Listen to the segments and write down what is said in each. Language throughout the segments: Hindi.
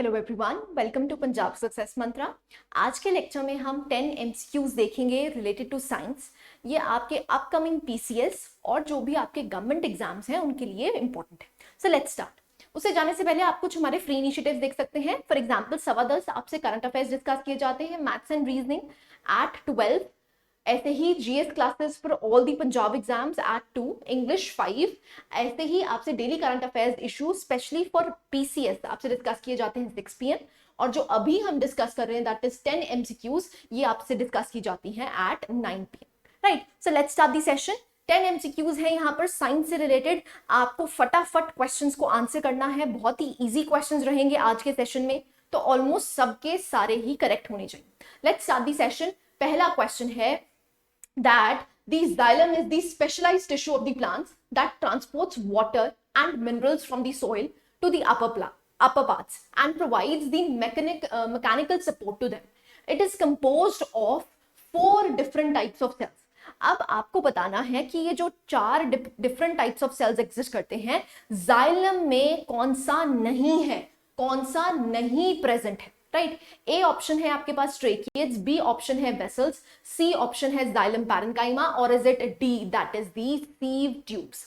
Hello everyone, welcome to Punjab success Mantra. आज के लेक्चर में हम 10 एमसीक्यूज देखेंगे रिलेटेड टू साइंस। ये आपके अपकमिंग पीसीएस और जो भी आपके गवर्नमेंट एग्जाम्स हैं उनके लिए इंपॉर्टेंट है। सो लेट्स स्टार्ट। उससे जाने से पहले आप कुछ हमारे फ्री इनिशिएटिव्स देख सकते हैं। फॉर एग्जांपल 10:15 आपसे करंट अफेयर्स डिस्कस किए जाते हैं, मैथ्स एंड रीजनिंग एट 12। ऐसे ही GS classes for all the Punjab exams at 2, English 5। ऐसे ही आपसे daily current affairs issue specially for PCS आपसे डिस्कस किए जाते हैं 6 PM। और जो अभी हम डिस्कस कर रहे हैं दैट इज 10 एमसीक्यूज, ये आपसे डिस्कस की जाती हैं at 9 PM। Right, so let's start the session. 10 MCQs है यहाँ पर साइंस से रिलेटेड। आपको फटाफट क्वेश्चंस को आंसर करना है। बहुत ही इजी क्वेश्चंस रहेंगे आज के सेशन में, तो ऑलमोस्ट सबके सारे ही करेक्ट होने चाहिए। Let's start the session. पहला क्वेश्चन है that the xylem is the specialized tissue of the plants that transports water and minerals from the soil to the upper parts and provides the mechanical support to them. It is composed of 4 different types of cells. अब आपको बताना है कि ये जो 4 different types of cells exist करते हैं, जाइलम में कौन सा नहीं है, कौन सा नहीं प्रेजेंट है। राइट, ए ऑप्शन है आपके पास ट्रेकियड्स, बी ऑप्शन है वेसल्स, सी ऑप्शन है जाइलम पैरेन्काइमा, और is it D that is the sieve tubes.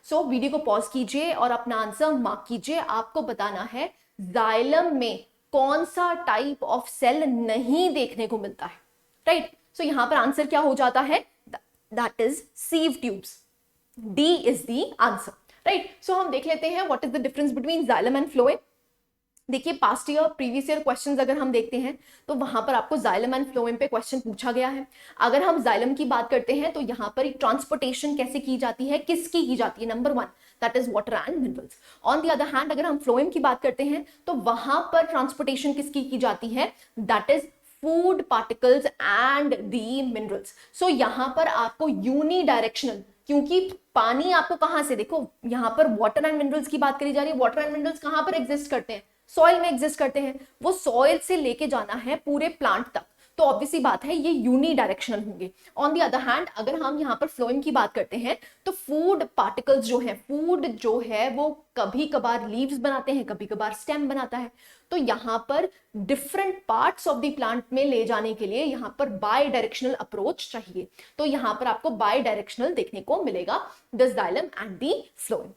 So video को पॉज कीजिए और अपना आंसर मार्क कीजिए। आपको बताना है जाइलम में कौन सा टाइप ऑफ सेल नहीं देखने को मिलता है। राइट, सो यहां पर आंसर क्या हो जाता है, that is sieve tubes. D is the answer. Right, so हम देख लेते हैं what is the difference between xylem and phloem. देखिए, past year previous year questions अगर हम देखते हैं तो वहां पर आपको जाइलम एंड फ्लोएम पे क्वेश्चन पूछा गया है। अगर हम जाइलम की बात करते हैं तो यहाँ पर ट्रांसपोर्टेशन कैसे की जाती है, किसकी की जाती है, number 1 that is water and minerals. On the other hand अगर हम फ्लोएम की बात करते हैं तो वहां पर ट्रांसपोर्टेशन किसकी की जाती है, that is food particles and the minerals. So यहाँ पर आपको यूनिडायरेक्शनल, क्योंकि पानी आपको कहां से, देखो यहाँ पर वाटर एंड मिनरल्स की बात करी जा रही है। वाटर एंड मिनरल्स कहां पर एग्जिस्ट करते हैं, सॉइल में एग्जिस्ट करते हैं। वो सॉइल से लेके जाना है पूरे प्लांट तक, तो ऑब्वियसली बात है ये यूनी डायरेक्शनल होंगे। ऑन द अदर हैंड अगर हम यहाँ पर फ्लोएम की बात करते हैं तो फूड पार्टिकल्स जो है, फूड जो है वो कभी कभार लीव्स बनाते हैं, कभी कभार स्टेम बनाता है। तो यहाँ पर different parts of the plant में ले जाने के लिए यहाँ पर बाय डायरेक्शनल अप्रोच चाहिए। तो यहाँ पर आपको बाय डायरेक्शनल देखने को मिलेगा the xylem and the phloem.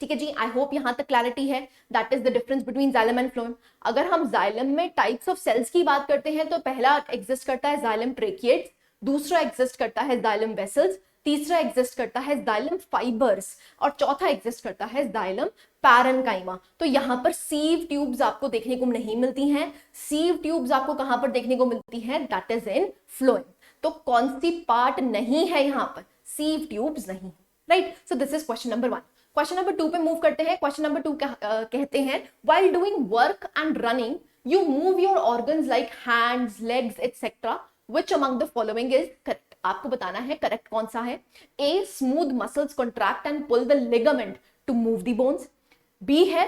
ठीक है जी, आई होप यहां तक क्लैरिटी है। That is the difference between xylem and phloem. अगर हम जाइलम में टाइप्स ऑफ सेल्स की बात करते हैं तो पहला एग्जिस्ट करता है जाइलम ट्रेकिएट्स, दूसरा एग्जिस्ट करता है जाइलम वेसल्स, तीसरा एग्जिस्ट करता है जाइलम फाइबर्स, और चौथा एग्जिस्ट करता है जाइलम पैरेन्काइमा। तो यहाँ पर सीव ट्यूब्स आपको देखने को नहीं मिलती हैं। सीव ट्यूब्स आपको कहां पर देखने को मिलती है, दैट इज इन फ्लोएम। तो कौन सी पार्ट नहीं है यहाँ पर, सीव ट्यूब्स नहीं। Right, so this is question number 1। Question number 2 पे मूव करते हैं। क्वेश्चन नंबर 2 कहते हैं, while doing work and running you move your organs like hands, legs etc. which among the following is correct? आपको बताना है करेक्ट कौन सा है। A, smooth muscles contract and pull the ligament to move the bones. B है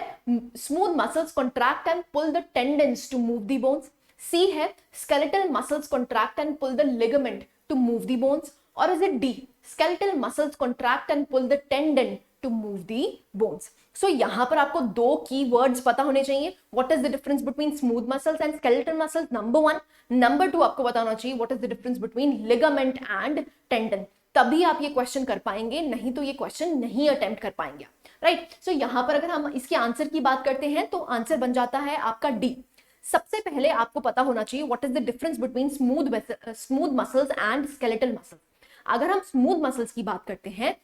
smooth muscles contract and pull the tendons to move the bones. C है skeletal muscles contract and pull the ligament to move the bones. Or is it D, skeletal muscles contract and pull the tendon to move the bones? So यहाँ पर आपको 2 keywords पता होने चाहिए। What is the difference between smooth muscles and skeletal muscles? Number 1. Number 2 आपको बताना चाहिए what is the difference between ligament and tendon. तभी आप ये क्वेश्चन कर पाएंगे, नहीं तो ये क्वेश्चन नहीं अटेम्प्ट कर पाएंगे। राइट, सो यहाँ पर अगर हम इसके आंसर की बात करते हैं तो आंसर बन जाता है आपका डी। सबसे पहले आपको पता होना चाहिए what is the difference between smooth muscles and skeletal muscles. अगर हम स्मूथ मसल्स की बात करते हैं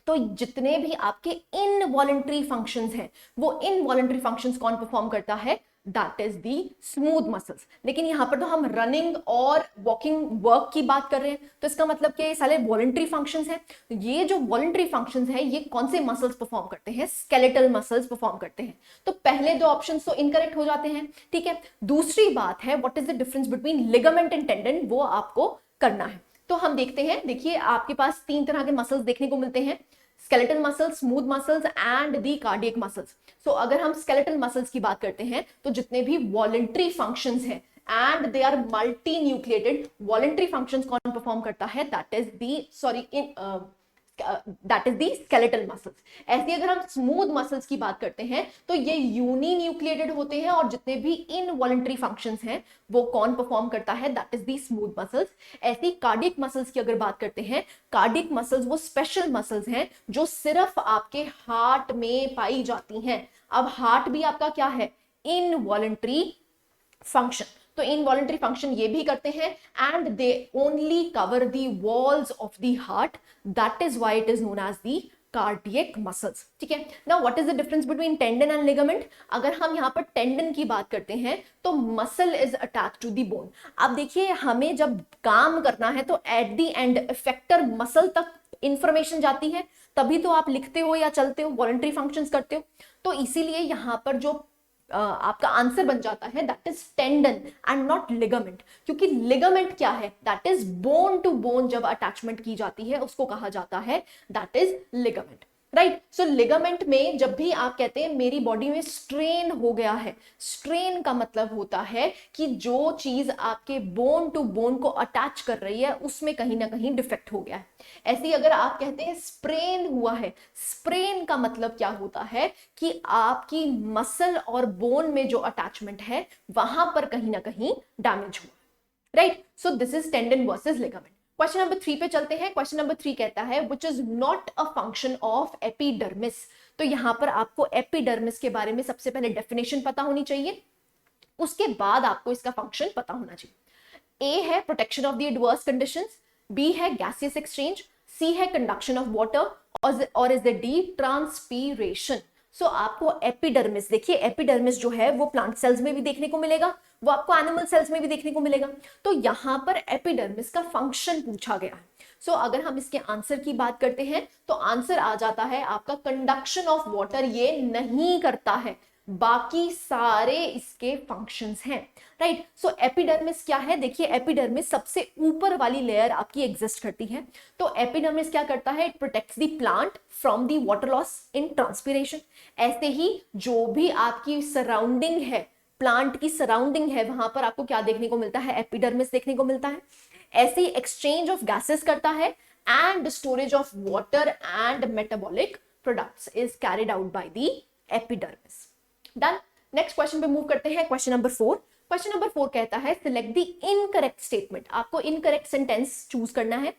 तो जितने भी आपके इनवॉलंटरी फंक्शंस हैं, वो इनवॉलंटरी फंक्शंस कौन परफॉर्म करता है, that is the smooth muscles. लेकिन यहाँ पर तो हम रनिंग और वॉकिंग वर्क की बात कर रहे हैं, तो इसका मतलब कि ये सारे वॉलंटरी फंक्शंस हैं। ये जो वॉलंटरी फंक्शंस हैं ये कौन से मसल्स परफॉर्म करते हैं, स्केलेटल मसल्स परफॉर्म करते हैं। तो पहले 2 ऑप्शंस तो इनकरेक्ट हो जाते हैं। ठीक है, दूसरी बात है what is the difference between ligament and tendon, वो आपको करना है। तो हम देखते हैं, देखिए आपके पास 3 तरह के मसल्स देखने को मिलते हैं, skeletal muscles, smooth muscles and the cardiac muscles. So अगर हम skeletal muscles की बात करते हैं तो जितने भी voluntary functions हैं and they are multi nucleated, voluntary functions कौन perform करता है, that is the that is the skeletal muscles. ऐसे अगर हम स्मूथ मसल्स की बात करते हैं तो ये यूनिन्यूक्लिएटेड होते हैं और जितने भी इनवॉलंटरी फंक्शंस हैं वो कौन परफॉर्म करता है, that is the smooth muscles. ऐसी कार्डियक मसल्स की अगर बात करते हैं, कार्डियक मसल्स वो स्पेशल मसल्स हैं जो सिर्फ आपके हार्ट में पाई जाती हैं। अब हार्ट भी आपका क्या है, इनवॉलंटरी फंक्शन, तो इनवॉलंटरी फंक्शन ये भी करते हैं and they only cover the walls of the heart, that is why it is known as the cardiac muscles. ठीक है, now what is the difference between tendon and ligament? अगर हम यहाँ पर टेंडन की बात करते हैं तो muscle is attached to the bone. अब देखिए हमें जब काम करना है तो at the end effector muscle तक इंफॉर्मेशन जाती है, तभी तो आप लिखते हो या चलते हो, वॉलंटरी फंक्शंस करते हो। तो इसीलिए यहाँ पर जो आपका आंसर बन जाता है that is tendon and not ligament, क्योंकि लिगामेंट क्या है, that is bone to bone जब अटैचमेंट की जाती है उसको कहा जाता है that is ligament, right. So ligament में जब भी आप कहते हैं मेरी बॉडी में स्ट्रेन हो गया है, स्ट्रेन का मतलब होता है कि जो चीज आपके बोन टू बोन को अटैच कर रही है उसमें कहीं ना कहीं डिफेक्ट हो गया है। ऐसे ही अगर आप कहते हैं स्प्रेन हुआ है, स्प्रेन का मतलब क्या होता है कि आपकी मसल और बोन में जो अटैचमेंट है वहां पर कहीं ना कहीं डैमेज हुआ, right. So this is tendon versus ligament. Question number 3 पे चलते हैं। क्वेश्चन नंबर 3 कहता है which is not a function of epidermis. तो यहां पर आपको एपिडर्मिस के बारे में सबसे पहले डेफिनेशन पता होनी चाहिए, उसके बाद आपको इसका फंक्शन पता होना चाहिए। ए है protection of the adverse conditions, B है गैसियस एक्सचेंज, सी है कंडक्शन ऑफ वाटर और is the D transpiration. So आपको एपिडर्मिस, देखिए एपिडर्मिस जो है वो प्लांट सेल्स में भी देखने को मिलेगा, वो आपको एनिमल सेल्स में भी देखने को मिलेगा। तो यहां पर एपिडर्मिस का फंक्शन पूछा गया है। सो अगर हम इसके आंसर की बात करते हैं तो आंसर आ जाता है आपका कंडक्शन ऑफ वाटर ये नहीं करता है, बाकी सारे इसके फंक्शंस हैं, राइट। सो एपिडर्मिस क्या है, देखिए एपिडर्मिस सबसे ऊपर वाली लेयर आपकी एग्जिस्ट करती है। तो एपिडर्मिस क्या करता है, it protects the plant from the water loss in transpiration. ऐसे ही जो भी आपकी सराउंडिंग है, प्लांट की सराउंडिंग है, वहां पर आपको क्या देखने को मिलता है, एपिडर्मिस देखने को मिलता है। ऐसे ही एक्सचेंज ऑफ गैसेस करता है and storage of water and metabolic products is carried out by the epidermis. Done. Next question पे मूव करते हैं, क्वेश्चन नंबर 4। क्वेश्चन नंबर 4 कहता है सिलेक्ट द इनकरेक्ट स्टेटमेंट। आपको इनकरेक्ट सेंटेंस चूज करना है।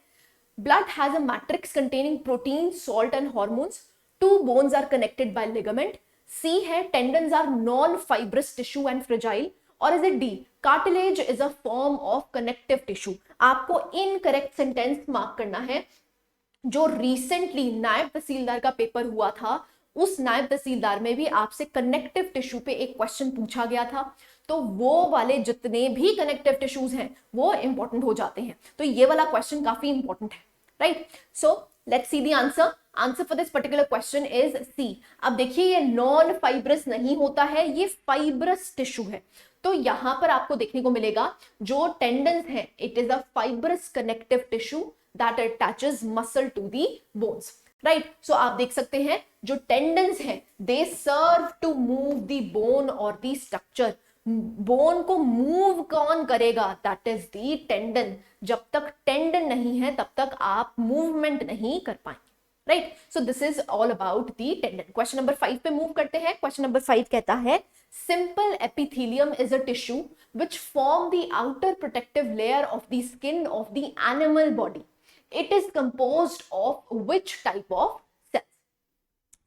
Blood has a matrix containing protein, salt and hormones, two bones are connected by ligament, C है tendons are non fibrous tissue and fragile, और is it D cartilage is a form of connective tissue. आपको इनकरेक्ट सेंटेंस मार्क करना है। जो रिसेंटली नायब तहसीलदार का पेपर हुआ था उस नायब तहसीलदार में भी आपसे कनेक्टिव टिश्यू पे एक क्वेश्चन पूछा गया था, तो वो वाले जितने भी कनेक्टिव टिश्यूज हैं वो इंपॉर्टेंट हो जाते हैं। तो ये वाला क्वेश्चन काफी इंपॉर्टेंट है, right. So let's see the answer. Answer for this particular question is C. अब देखिए ये नॉन फाइब्रस नहीं होता है, ये फाइब्रस टिश्यू है। तो यहां पर आपको देखने को मिलेगा जो टेंडन्स है, it is a fibrous connective tissue that attaches muscle to the bones, right. So आप देख सकते हैं जो टेंडन्स हैं they serve to move the bone और द स्ट्रक्चर। बोन को मूव कौन करेगा, दैट इज द टेंडन। जब तक टेंडन नहीं है तब तक आप मूवमेंट नहीं कर पाएंगे, right. So this is all about the tendon. Question number 5 पे मूव करते हैं। क्वेश्चन नंबर 5 कहता है simple epithelium is a tissue which form the outer protective layer of the skin of the animal body. It is composed of which type of cells?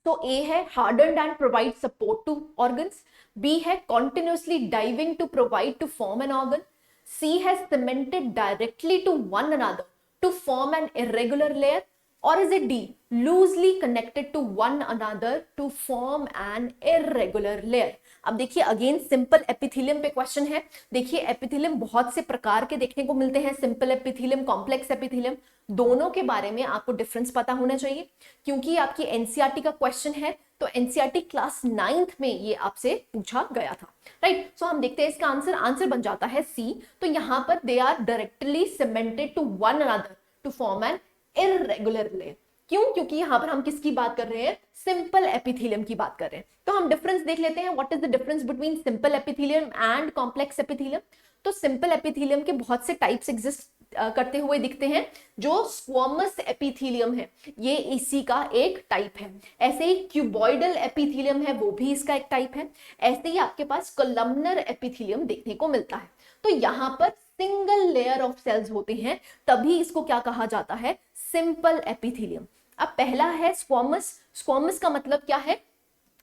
तो A है hardened and provide support to organs, B है continuously diving to provide to form an organ, C है cemented directly to one another to form an irregular layer, or is it D loosely connected to one another to form an irregular layer? अब देखिए अगेन सिंपल एपिथेलियम पे क्वेश्चन है। देखिए एपिथेलियम बहुत से प्रकार के देखने को मिलते हैं, सिंपल एपिथेलियम, कॉम्प्लेक्स एपिथेलियम, दोनों के बारे में आपको डिफरेंस पता होना चाहिए क्योंकि आपकी एनसीईआरटी का क्वेश्चन है। तो एनसीईआरटी क्लास 9th में ये आपसे पूछा गया था, राइट। सो हम देखते हैं इसका आंसर। आंसर बन जाता है सी। तो यहां पर they are directly cemented to one another to form an irregular layer. क्यों? क्योंकि यहां पर हम किसकी बात कर रहे हैं, सिंपल एपिथेलियम की बात कर रहे हैं। तो हम डिफरेंस देख लेते हैं, what is the difference between simple epithelium and complex epithelium. तो सिंपल एपिथेलियम के बहुत से टाइप्स एग्जिस्ट करते हुए दिखते हैं, जो स्क्वैमस एपिथेलियम है, ये इसी का एक टाइप है। ऐसे ही क्यूबॉइडल एपिथेलियम है, वो भी इसका एक टाइप है। ऐसे ही आपके पास कोलमनर एपिथेलियम देखने को मिलता है। तो यहाँ पर सिंगल लेयर ऑफ सेल्स होते हैं, तभी इसको क्या कहा जाता है, सिंपल एपिथेलियम। अब पहला है स्क्वैमस। स्क्वैमस का मतलब क्या है,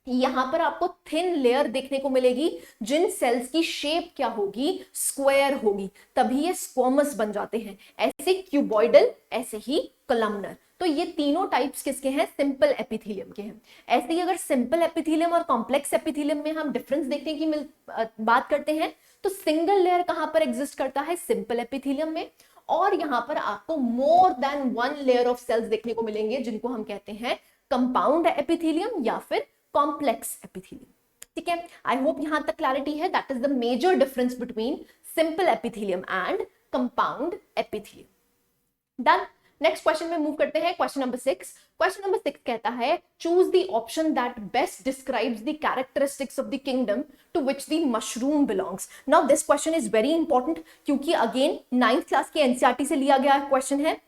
यहां पर आपको थिन लेयर देखने को मिलेगी, जिन सेल्स की शेप क्या होगी, स्क्वायर होगी, तभी ये स्क्वैमस बन जाते हैं। ऐसे क्यूबॉइडल, ऐसे ही कोलमनर। तो ये तीनों टाइप्स किसके हैं, सिंपल एपिथेलियम के हैं। ऐसे ही अगर सिंपल एपिथेलियम और कॉम्प्लेक्स एपिथेलियम में हम डिफरेंस देखने की बात करते हैं, तो सिंगल लेयर कहां पर एग्जिस्ट करता है, सिंपल एपिथेलियम में, और यहां पर आपको more than one layer of cells देखने को मिलेंगे, जिनको हम कहते हैं कंपाउंड एपिथेलियम या फिर कॉम्प्लेक्स एपिथेलियम। ठीक है, आई होप यहां तक क्लैरिटी है। That is the major difference between simple epithelium and compound epithelium. Done. Next question में मूव करते हैं, क्वेश्चन नंबर 6। क्वेश्चन नंबर 6 कहता है, choose the option that best describes the characteristics of the kingdom to which the mushroom belongs. Now this question is very important, क्योंकि अगेन 9th क्लास के एनसीईआरटी से लिया गया क्वेश्चन है।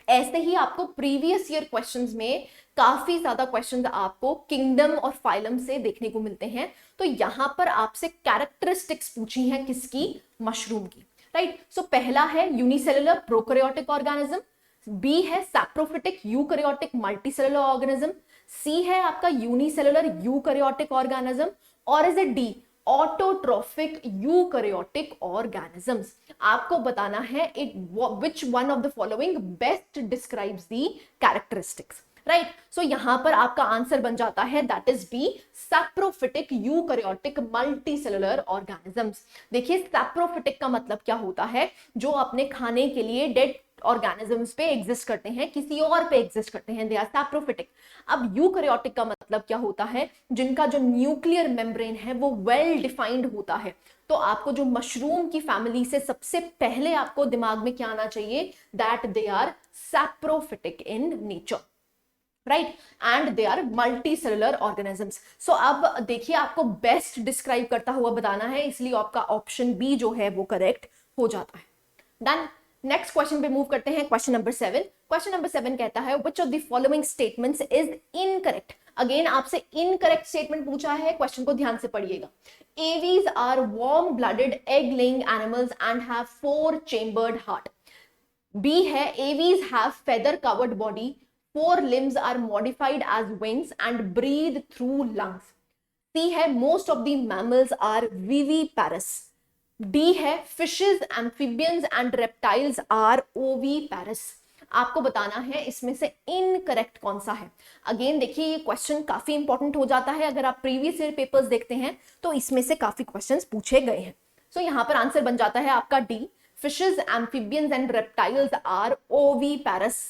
ऐसे ही आपको प्रीवियस ईयर क्वेश्चंस में काफी ज्यादा क्वेश्चंस आपको किंगडम और फाइलम से देखने को मिलते हैं। तो यहां पर आपसे कैरेक्टरिस्टिक्स पूछी हैं, किसकी, मशरूम की, राइट। सो पहला है यूनिसेलुलर प्रोकैरियोटिक ऑर्गेनिज्म, बी है saprophytic eukaryotic multicellular organism, C है आपका यूनिसेलुलर यूकैरियोटिक ऑर्गेनिज्म, और is it D autotrophic eukaryotic organisms. आपको बताना है it which one of the following best describes the characteristics, right. So यहां पर आपका आंसर बन जाता है that is B saprophytic eukaryotic multicellular organisms. देखिए सैप्रोफिटिक का मतलब क्या होता है, जो अपने खाने के लिए डेड ऑर्गेनिजम्स पे एग्जिस्ट करते हैं, किसी और पे एग्जिस्ट करते हैं, दे आर सैप्रोफिटिक। अब यूकैरियोटिक का मतलब क्या होता है, जिनका जो न्यूक्लियर मेम्ब्रेन है वो वेल डिफाइंड होता है। तो आपको जो मशरूम की फैमिली से सबसे पहले आपको दिमाग में क्या आना चाहिए, that they are saprophytic in nature, right, and they are multicellular organisms. So अब देखिए आपको बेस्ट डिस्क्राइब करता हुआ बताना है, इसलिए आपका ऑप्शन बी जो है वो करेक्ट हो जाता है। डन। नेक्स्ट क्वेश्चन पे मूव करते हैं, क्वेश्चन नंबर 7। क्वेश्चन नंबर 7 कहता है, which of the following statements is incorrect. Again आपसे इनकरेक्ट स्टेटमेंट पूछा है, क्वेश्चन को ध्यान से पढ़िएगा। Aves are warm blooded egg laying animals and have 4 chambered heart. B है aves have feather covered body, 4 limbs are modified as wings and breathe through lungs. C है most of the mammals are viviparous. D है fishes, amphibians and reptiles are oviparous. आपको बताना है इसमें से इनकरेक्ट कौन सा है। अगेन देखिए ये क्वेश्चन काफी इंपॉर्टेंट हो जाता है, अगर आप प्रीवियस ईयर पेपर्स देखते हैं तो इसमें से काफी क्वेश्चंस पूछे गए हैं। सो यहां पर आंसर बन जाता है आपका D, fishes, amphibians and reptiles are oviparous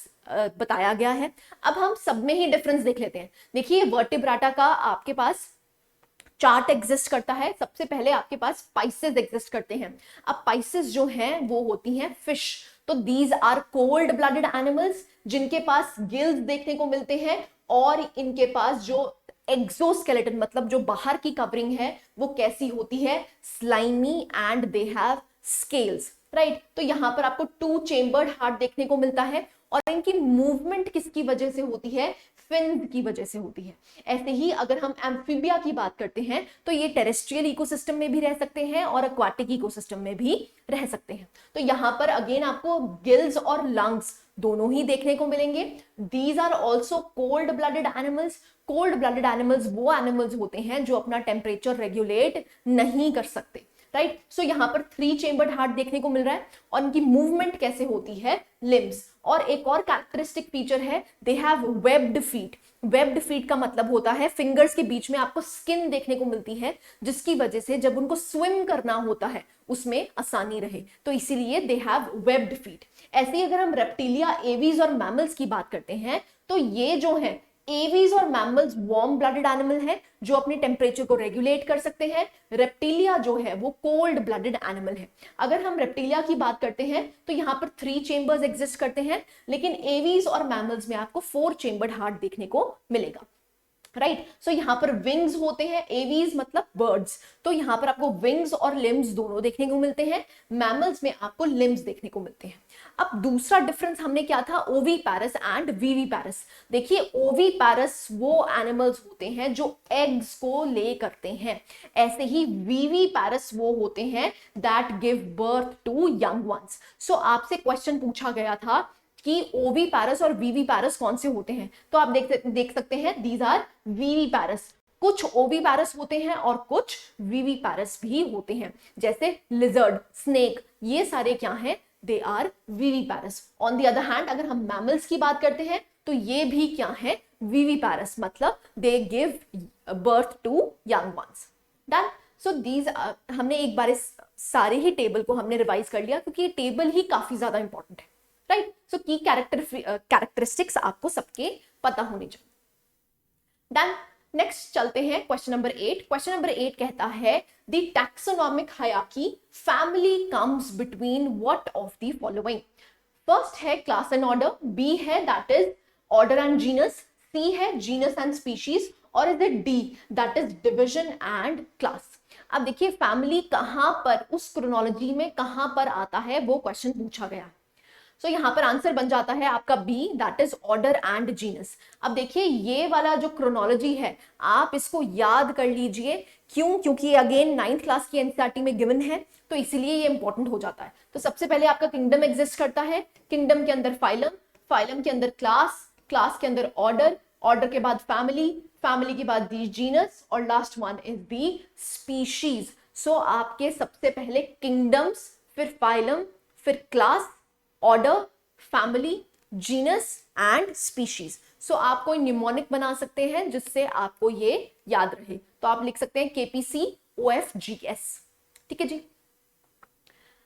बताया गया है। अब हम सब में ही डिफरेंस देख लेते हैं। देखिए वर्टिब्राटा का आपके पास चार्ट एग्जिस्ट करता है। सबसे पहले आपके पास पाइसेस एग्जिस्ट करते हैं। अब पाइसेस जो हैं वो होती हैं फिश, तो these are cold blooded animals, जिनके पास गिल्स देखने को मिलते हैं, और इनके पास जो एक्सोस्केलेटन मतलब जो बाहर की कवरिंग है वो कैसी होती है, slimy, and they have scales, right. तो यहां पर आपको 2 चेम्बर्ड हार्ट देखने को मिलता है, और इनकी मूवमेंट किसकी वजह से होती है, फिन्स की वजह से होती है। ऐसे ही अगर हम एम्फीबिया की बात करते हैं तो ये टेरेस्ट्रियल इकोसिस्टम में भी रह सकते हैं और एक्वाटिक इकोसिस्टम में भी रह सकते हैं। तो यहां पर अगेन आपको गिल्स और लंग्स दोनों ही देखने को मिलेंगे। These are also cold blooded animals. Cold blooded animals वो एनिमल्स होते हैं जो अपना टेम्परेचर रेगुलेट नहीं कर सकते, राइट। सो यहां पर 3 चेम्बर्ड हार्ट देखने को मिल रहा है, और इनकी मूवमेंट कैसे होती है, लिम्स। और एक और कैरेक्टरिस्टिक फीचर है, they have webbed feet. Webbed feet का मतलब होता है फिंगर्स के बीच में आपको स्किन देखने को मिलती है, जिसकी वजह से जब उनको स्विम करना होता है उसमें आसानी रहे, तो इसीलिए दे हैव वेब्ड फीट। ऐसे ही अगर हम रेप्टिलिया, एवीज और मैमल्स की बात करते हैं तो ये जो है एवीज और मैमल्स वार्म ब्लडेड एनिमल है जो अपने टेम्परेचर को रेगुलेट कर सकते हैं। रेप्टिलिया जो है वो कोल्ड ब्लडेड एनिमल है। अगर हम रेप्टिलिया की बात करते हैं तो यहाँ पर 3 चेम्बर्स एग्जिस्ट करते हैं, लेकिन एवीज और मैमल्स में आपको 4 चेम्बर्ड हार्ट देखने को मिलेगा। राइट। सो यहाँ पर विंग्स होते हैं, एवीज मतलब बर्ड्स, तो यहाँ पर आपको विंग्स और लिम्स दोनों देखने को मिलते हैं, मैमल्स में आपको लिम्स देखने को मिलते हैं। अब दूसरा डिफरेंस हमने क्या था, ओवी पैरस एंड वीवी पैरस। देखिए ओवी पैरस वो एनिमल्स होते हैं जो एग्स को ले करते हैं, ऐसे ही वीवी पैरस वो होते हैं that give birth to young ones. So आपसे क्वेश्चन पूछा गया था कि ओवी पैरस और वीवी पैरस कौन से होते हैं, तो आप देख सकते हैं दीज आर वीवी पैरस। कुछ ओवी पैरस होते हैं और कुछ वीवी पैरस भी होते हैं, जैसे लिजर्ड, स्नेक, ये सारे क्या हैं, they are viviparous. On the other hand अगर हम मैमल्स की बात करते हैं तो ये भी क्या है, वीवी पैरस, मतलब they give birth to young ones. Done. So these हमने एक बार इस सारे ही टेबल को हमने रिवाइज कर लिया क्योंकि ये टेबल ही काफी ज्यादा इंपॉर्टेंट है, राइट। सो की कैरेक्टरिस्टिक्स आपको सबके पता होनी चाहिए। डन। नेक्स्ट चलते हैं क्वेश्चन नंबर 8। क्वेश्चन नंबर 8 कहता है the taxonomic hierarchy family comes between what of the following. First है क्लास एंड ऑर्डर, बी है that is order and genus, C है genus and species, or is it D that is division and class. अब देखिए फैमिली कहां पर उस क्रोनोलॉजी में कहां पर आता है वो क्वेश्चन पूछा गया। सो यहाँ पर आंसर बन जाता है आपका B that is order and genus. अब देखिए ये वाला जो क्रोनोलॉजी है आप इसको याद कर लीजिए, क्यों, क्योंकि अगेन 9th क्लास की एनसीईआरटी में गिवन है तो इसीलिए ये इंपॉर्टेंट हो जाता है। तो सबसे पहले आपका किंगडम एग्जिस्ट करता है, किंगडम के अंदर फाइलम, फाइलम के अंदर क्लास, क्लास के अंदर ऑर्डर, ऑर्डर के बाद फैमिली, फैमिली के बाद दी जीनस, और last one is the species. So आपके सबसे पहले किंगडम्स, फिर फाइलम, फिर class, order, family, genus and species. So आप कोई निमोनिक बना सकते हैं जिससे आपको ये याद रहे, तो आप लिख सकते हैं KPCOFGS। ठीक है जी।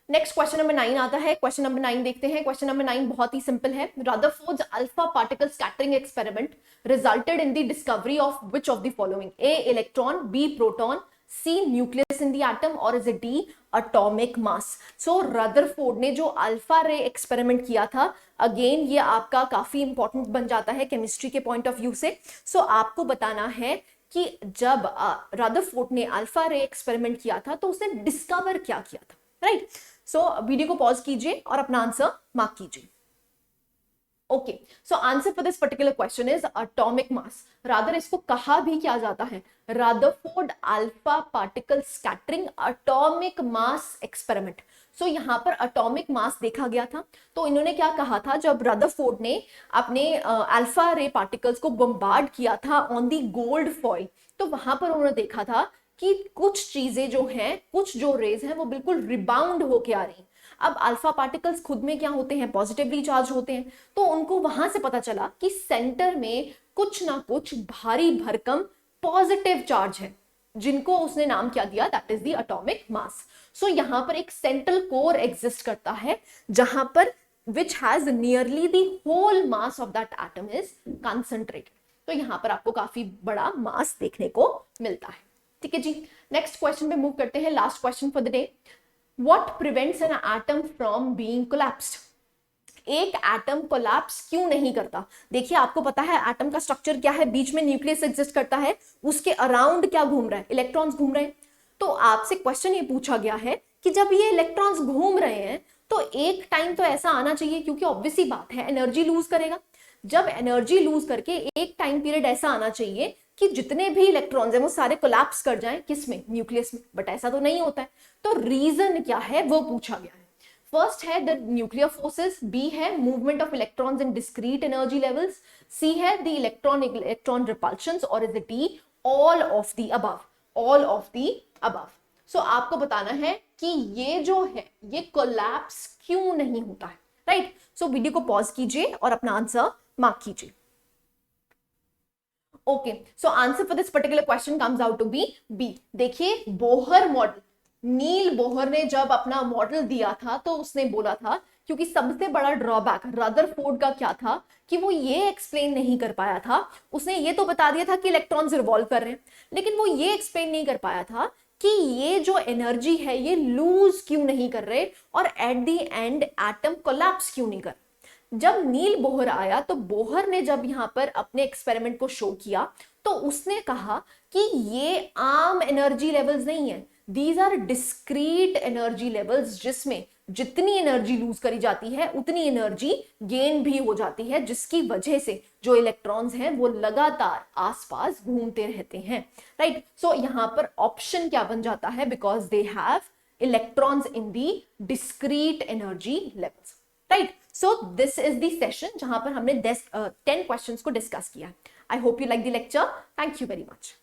नेक्स्ट क्वेश्चन नंबर 9 आता है। क्वेश्चन नंबर 9 देखते हैं। क्वेश्चन नंबर 9 बहुत ही सिंपल है। Rutherford's alpha particle scattering experiment resulted in the discovery of which of the following, A electron, B proton, C nucleus in the atom, or is it D atomic mass. So Rutherford ने जो अल्फा रे एक्सपेरिमेंट किया था, अगेन ये आपका काफी इंपॉर्टेंट बन जाता है केमिस्ट्री के पॉइंट ऑफ व्यू से। सो आपको बताना है कि जब रदरफोर्ड ने अल्फा रे एक्सपेरिमेंट किया था तो उसने डिस्कवर क्या किया था, राइट। सो वीडियो को पॉज कीजिए और अपना आंसर मार्क कीजिए। Okay, so answer for this particular question is atomic mass. Rather इसको कहा भी क्या जाता है, Rutherford alpha particle scattering atomic mass experiment. So यहाँ पर एटॉमिक मास देखा गया था, तो इन्होंने क्या कहा था, जब रदरफोर्ड ने अपने अल्फा रे पार्टिकल्स को बम्बार्ड किया था ऑन दी गोल्ड फॉइल, तो वहां पर उन्होंने देखा था कि कुछ चीजें जो हैं, कुछ जो रेज हैं वो बिल्कुल रिबाउंड होके आ रही हैं। अब अल्फा पार्टिकल्स खुद में क्या होते हैं, पॉजिटिवली चार्ज होते हैं, तो उनको वहां से पता चला कि सेंटर में कुछ ना कुछ भारी भरकम पॉजिटिव चार्ज है, जिनको उसने नाम क्या दिया, that is the atomic mass. So यहां पर एक सेंट्रल कोर एग्जिस्ट करता है जहां पर which has nearly the whole mass of that atom is concentrated। तो यहां पर आपको काफी बड़ा मास देखने को मिलता है। ठीक है जी। नेक्स्ट क्वेश्चन पे मूव करते हैं, last question for the day. What prevents an atom from being collapsed? एक एटम कोलैप्स क्यों नहीं करता? देखिए आपको पता है एटम का स्ट्रक्चर क्या है, बीच में न्यूक्लियस एग्जिस्ट करता है, उसके अराउंड क्या घूम रहा है, इलेक्ट्रॉन्स घूम रहे हैं। तो आपसे क्वेश्चन ये पूछा गया है कि जब ये इलेक्ट्रॉन्स घूम रहे हैं तो एक टाइम तो ऐसा आना चाहिए, क्योंकि ऑब्वियस सी बात है एनर्जी लूज करेगा। जब एनर्जी लूज करके एक टाइम पीरियड ऐसा आना चाहिए कि जितने भी इलेक्ट्रॉन्स हैं वो सारे कोलैप्स कर जाएं, किसमें, न्यूक्लियस में, बट ऐसा तो नहीं होता है। तो रीजन क्या है वो पूछा गया है। फर्स्ट है द न्यूक्लियर फोर्सेस, बी है movement of electrons in discrete energy levels, C है the electron repulsions, or is it D all of the above, all of the above. So आपको बताना है कि ये जो है ये कोलैप्स क्यों नहीं होता है, राइट। सो वीडियो को पॉज कीजिए और अपना आंसर मार्क कीजिए। Okay, so answer for this particular question comes out to be B. देखिए बोहर मॉडल, नील बोहर ने जब अपना मॉडल दिया था तो उसने बोला था, क्योंकि सबसे बड़ा ड्रॉबैक रदरफोर्ड का क्या था कि वो ये एक्सप्लेन नहीं कर पाया था। उसने ये तो बता दिया था कि इलेक्ट्रॉन्स रिवॉल्व कर रहे हैं, लेकिन वो ये एक्सप्लेन नहीं कर पाया था कि ये जो एनर्जी है ये लूज क्यों नहीं कर रहे और eight the and atom collapse क्यों नहीं कर। जब नील बोहर आया तो बोहर ने जब यहाँ पर अपने एक्सपेरिमेंट को शो किया तो उसने कहा कि ये आम एनर्जी लेवल्स नहीं है, these are discrete energy levels, जिसमें जितनी एनर्जी लूज करी जाती है उतनी एनर्जी गेन भी हो जाती है, जिसकी वजह से जो इलेक्ट्रॉन्स हैं वो लगातार आसपास घूमते रहते हैं, राइट। सो यहां पर ऑप्शन क्या बन जाता है, because they have electrons in the discrete energy levels, right. So this is the session जहां पर हमने 10 क्वेश्चंस को डिस्कस किया। I hope you like the lecture. Thank you very much.